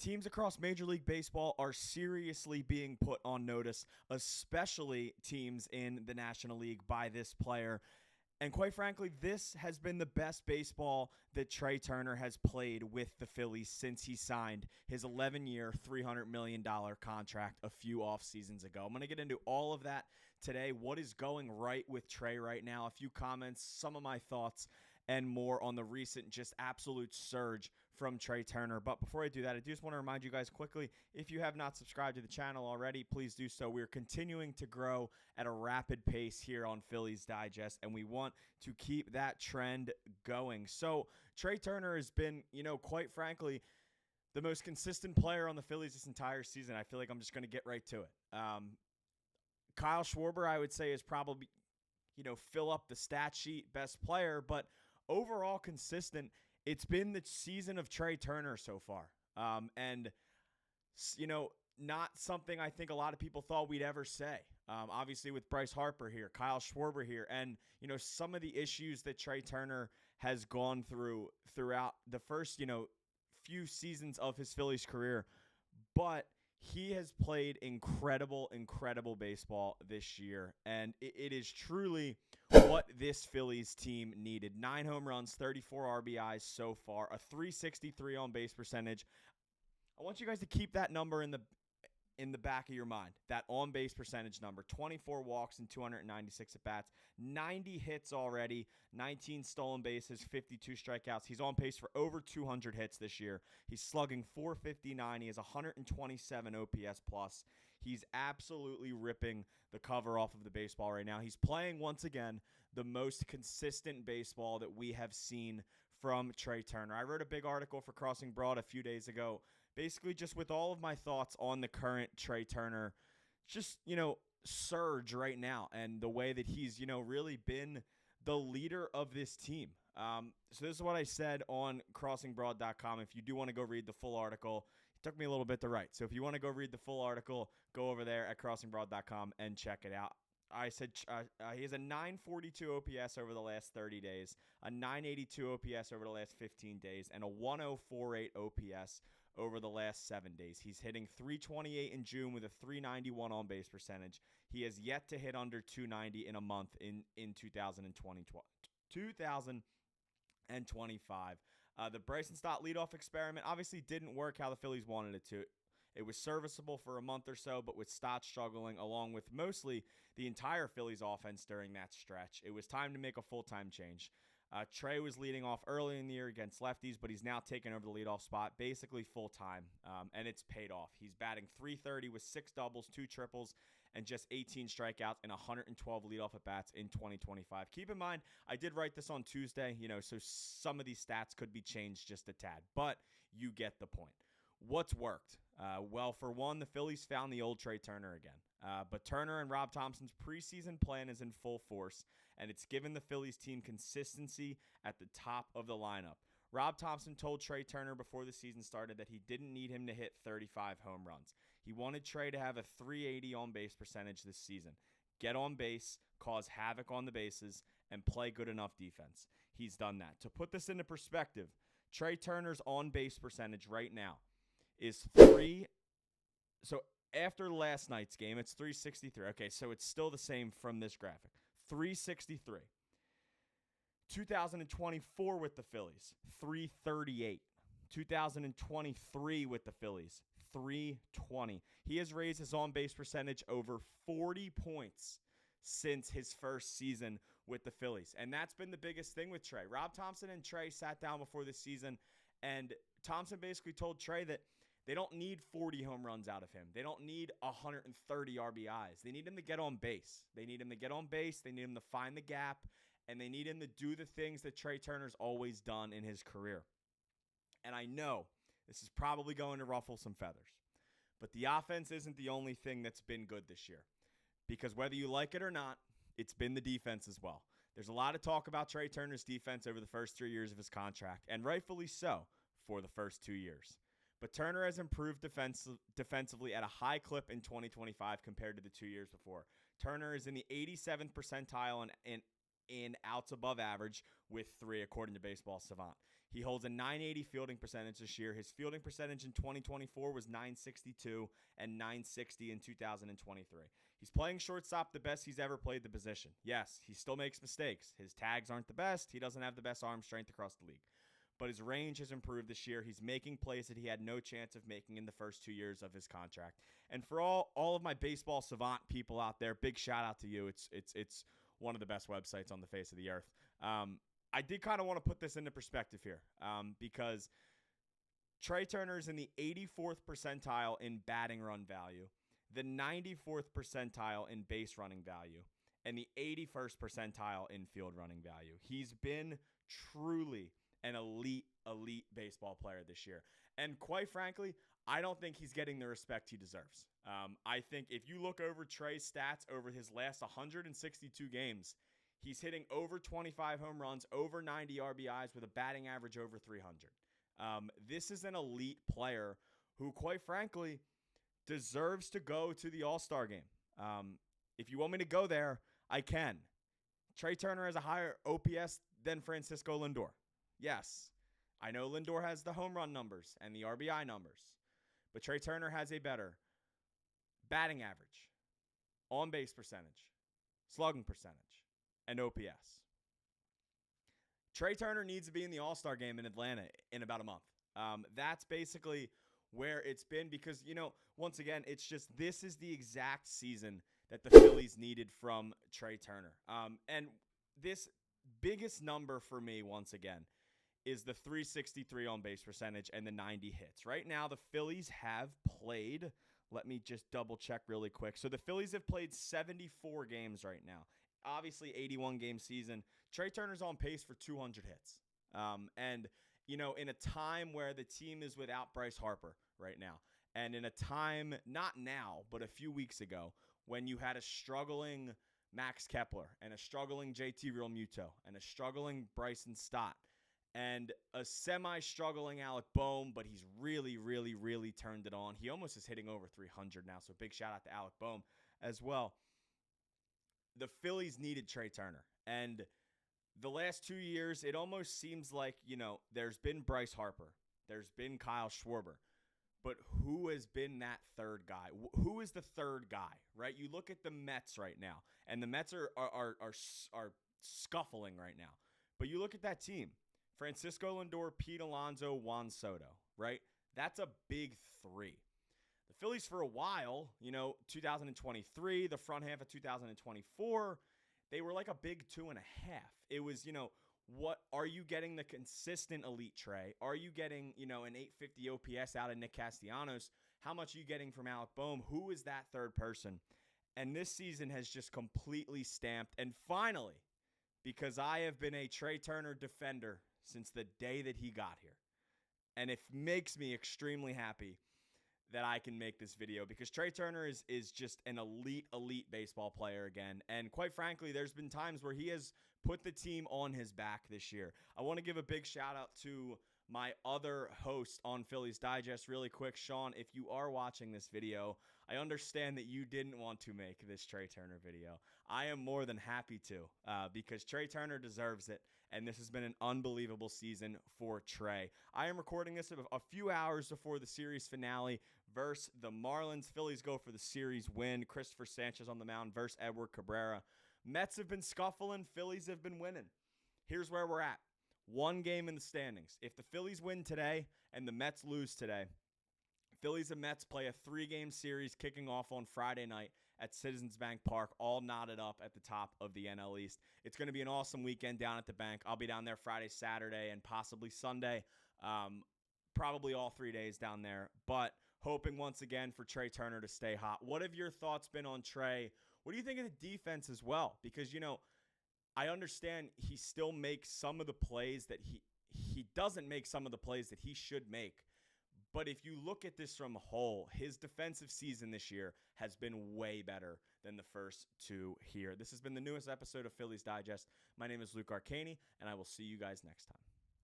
teams across Major League Baseball are seriously being put on notice, especially teams in the National League, by this player. And quite frankly, this has been the best baseball that Trea Turner has played with the Phillies since he signed his 11-year, $300 million contract a few off seasons ago. I'm going to get into all of that today. What is going right with Trea right now? A few comments, some of my thoughts, and more on the recent just absolute surge from Trea Turner. But before I do that, I just want to remind you guys quickly, if you have not subscribed to the channel already, please do so. We're continuing to grow at a rapid pace here on Phillies Digest, and we want to keep that trend going. So Trea Turner has been, quite frankly, the most consistent player on the Phillies this entire season. I feel like I'm just going to get right to it. Kyle Schwarber, I would say, is probably, fill up the stat sheet best player, but overall consistent. It's been the season of Trea Turner so far. And not something I think a lot of people thought we'd ever say. Obviously with Bryce Harper here, Kyle Schwarber here, and, some of the issues that Trea Turner has gone through throughout the first, few seasons of his Phillies career. But he has played incredible baseball this year, and it is truly what this Phillies team needed. 9 home runs, 34 RBIs so far, a 363 on-base percentage. I want you guys to keep that number in the back of your mind, that on-base percentage number. 24 walks and 296 at-bats, 90 hits already, 19 stolen bases, 52 strikeouts. He's on pace for over 200 hits this year. He's slugging .459. He has 127 OPS plus. He's absolutely ripping the cover off of the baseball right now. He's playing, once again, the most consistent baseball that we have seen from Trea Turner. I wrote a big article for Crossing Broad a few days ago, basically just with all of my thoughts on the current Trea Turner, just, surge right now and the way that he's, really been the leader of this team. So this is what I said on crossingbroad.com. If you do want to go read the full article, it took me a little bit to write. So if you want to go read the full article, go over there at crossingbroad.com and check it out. I said he has a 942 OPS over the last 30 days, a 982 OPS over the last 15 days, and a 1048 OPS over the last 7 days. He's hitting .328 in June with a .391 on-base percentage. He has yet to hit under .290 in a month in 2025. The Bryson Stott leadoff experiment obviously didn't work how the Phillies wanted it to. It was serviceable for a month or so, but with Stott struggling, along with mostly the entire Phillies offense during that stretch, it was time to make a full-time change. Trea was leading off early in the year against lefties, but he's now taken over the leadoff spot basically full-time, and it's paid off. He's batting .330 with 6 doubles, 2 triples, and just 18 strikeouts and 112 leadoff at-bats in 2025. Keep in mind, I did write this on Tuesday, so some of these stats could be changed just a tad, but you get the point. What's worked? Well, for one, the Phillies found the old Trea Turner again. But Turner and Rob Thomson's preseason plan is in full force, and it's given the Phillies team consistency at the top of the lineup. Rob Thomson told Trea Turner before the season started that he didn't need him to hit 35 home runs. He wanted Trea to have a .380 on-base percentage this season, get on base, cause havoc on the bases, and play good enough defense. He's done that. To put this into perspective, Trea Turner's on-base percentage right now is 3. So after last night's game, it's .363. Okay, so it's still the same from this graphic. .363. 2024 with the Phillies, .338. 2023 with the Phillies, .320. He has raised his on-base percentage over 40 points since his first season with the Phillies. And that's been the biggest thing with Trea. Rob Thomson and Trea sat down before the season, and Thomson basically told Trea that they don't need 40 home runs out of him. They don't need 130 RBIs. They need him to get on base. They need him to get on base. They need him to find the gap, and they need him to do the things that Trea Turner's always done in his career. And I know this is probably going to ruffle some feathers, but the offense isn't the only thing that's been good this year, because whether you like it or not, it's been the defense as well. There's a lot of talk about Trea Turner's defense over the first 3 years of his contract, and rightfully so for the first 2 years. But Turner has improved defensively at a high clip in 2025 compared to the 2 years before. Turner is in the 87th percentile in outs above average with 3, according to Baseball Savant. He holds a .980 fielding percentage this year. His fielding percentage in 2024 was .962 and .960 in 2023. He's playing shortstop the best he's ever played the position. Yes, he still makes mistakes. His tags aren't the best. He doesn't have the best arm strength across the league. But his range has improved this year. He's making plays that he had no chance of making in the first 2 years of his contract. And for all of my baseball savant people out there, big shout out to you. It's one of the best websites on the face of the earth. I did kind of want to put this into perspective here because Trea Turner is in the 84th percentile in batting run value, the 94th percentile in base running value, and the 81st percentile in field running value. He's been truly an elite baseball player this year. And quite frankly, I don't think he's getting the respect he deserves. I think if you look over Trea's stats over his last 162 games, he's hitting over 25 home runs, over 90 RBIs with a batting average over 300. This is an elite player who, quite frankly, deserves to go to the All-Star game. If you want me to go there, I can. Trea Turner has a higher OPS than Francisco Lindor. Yes, I know Lindor has the home run numbers and the RBI numbers, but Trea Turner has a better batting average, on-base percentage, slugging percentage, and OPS. Trea Turner needs to be in the All-Star game in Atlanta in about a month. That's basically where it's been because, once again, it's just this is the exact season that the Phillies needed from Trea Turner. And this biggest number for me, once again, is the 363 on-base percentage and the 90 hits. Right now, the Phillies have played, let me just double-check really quick. So the Phillies have played 74 games right now. Obviously, 81-game season. Trea Turner's on pace for 200 hits. And, in a time where the team is without Bryce Harper right now, and in a time, not now, but a few weeks ago, when you had a struggling Max Kepler and a struggling JT Realmuto and a struggling Bryson Stott, and a semi-struggling Alec Boehm, but he's really, really, really turned it on. He almost is hitting over 300 now, so big shout-out to Alec Boehm as well. The Phillies needed Trea Turner, and the last 2 years, it almost seems like, there's been Bryce Harper, there's been Kyle Schwarber, but who has been that third guy? Who is the third guy, right? You look at the Mets right now, and the Mets are scuffling right now, but you look at that team. Francisco Lindor, Pete Alonso, Juan Soto, right? That's a big three. The Phillies for a while, 2023, the front half of 2024, they were like a big 2.5. It was, what are you getting the consistent elite Trea? Are you getting, an 850 OPS out of Nick Castellanos? How much are you getting from Alec Boehm? Who is that third person? And this season has just completely stamped. And finally, because I have been a Trea Turner defender since the day that he got here. And it makes me extremely happy that I can make this video because Trea Turner is just an elite baseball player again. And quite frankly, there's been times where he has put the team on his back this year. I want to give a big shout out to my other host on Phillies Digest really quick. Sean, if you are watching this video, I understand that you didn't want to make this Trea Turner video. I am more than happy to because Trea Turner deserves it, and this has been an unbelievable season for Trea. I am recording this a few hours before the series finale versus the Marlins. Phillies go for the series win. Christopher Sanchez on the mound versus Edward Cabrera. Mets have been scuffling. Phillies have been winning. Here's where we're at. One game in the standings. If the Phillies win today and the Mets lose today, Phillies and Mets play a 3-game series kicking off on Friday night at Citizens Bank Park, all knotted up at the top of the NL East. It's going to be an awesome weekend down at the bank. I'll be down there Friday, Saturday, and possibly Sunday. Probably all 3 days down there, but hoping once again for Trea Turner to stay hot. What have your thoughts been on Trea? What do you think of the defense as well? Because, I understand he still makes some of the plays that he doesn't make some of the plays that he should make. But if you look at this from a whole, his defensive season this year has been way better than the first two here. This has been the newest episode of Phillies Digest. My name is Luke Arcaini, and I will see you guys next time.